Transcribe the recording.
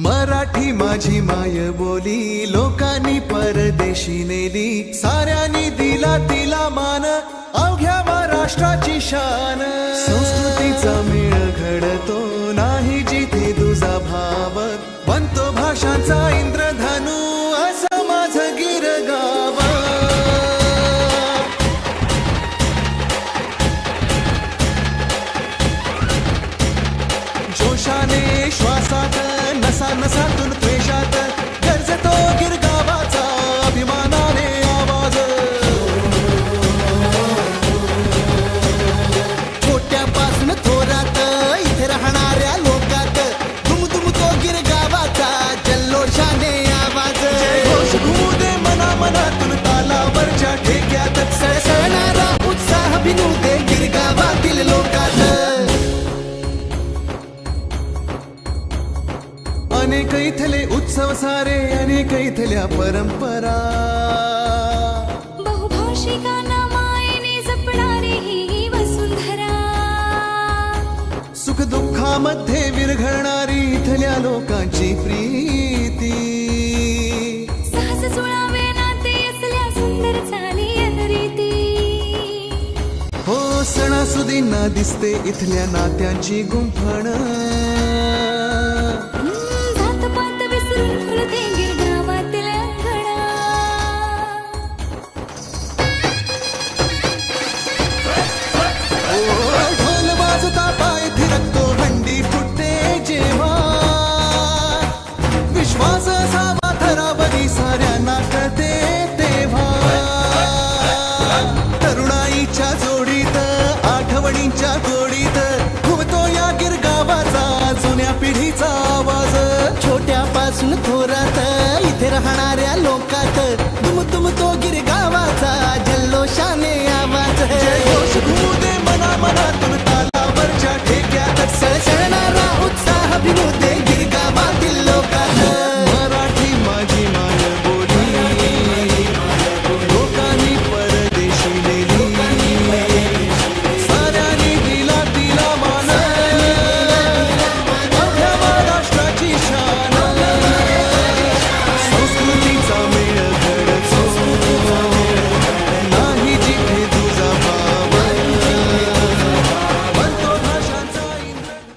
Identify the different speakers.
Speaker 1: मराठी माझी माय बोली लोकांनी परदेशी नेली, साऱ्यांनी दिला तिला मान, अवघ्या महाराष्ट्राची शान. संस्कृतीचा मेळ घडतो नाही जिथे तुझा भाव, बनतो भाषांचा इंद्रधनु असं माझं गिरगाव. जोशाने श्वासात नसा नसातून त्वेषात गरजतो गिरगावाचा अभिमानाने आवाज. छोट्यापासून थोरात इथे राहणाऱ्या लोकात दुमदुम तो गिरगावाचा जल्लोषाने आवाज. घोष घुमू दे मना मनातून तालावरच्या ठेक्यात सळसळणारा उत्साह भिनू दे गिरगावातील लोकात. अनेक इथले उत्सव सारे अनेक इथल्या परंपरा,
Speaker 2: बहुभाषिकांना मायेने जपणारी ही वसुंधरा.
Speaker 1: सुख दुःखामध्ये विरघळणारी इथल्या लोकांची प्रीती.
Speaker 2: सहज जुळावे नाते असल्या सुंदर चाली रीती.
Speaker 1: हो सणासुदींना दिसते इथल्या नात्यांची गुंफण. ढोल वाजता पाय थिरकतो हंडी फुटते जेव्हा, विश्वास असावा थरावरी साऱ्यांना कळते तेव्हा. तरुणाईच्या जोडीत आठवणींच्या गोडीत घुमतो या गिरगावाचा जुन्या पिढीचा आवाज. छोट्यापासून थोरात इथे राहणाऱ्या लोकात दुमदुम तो गिरगावाचा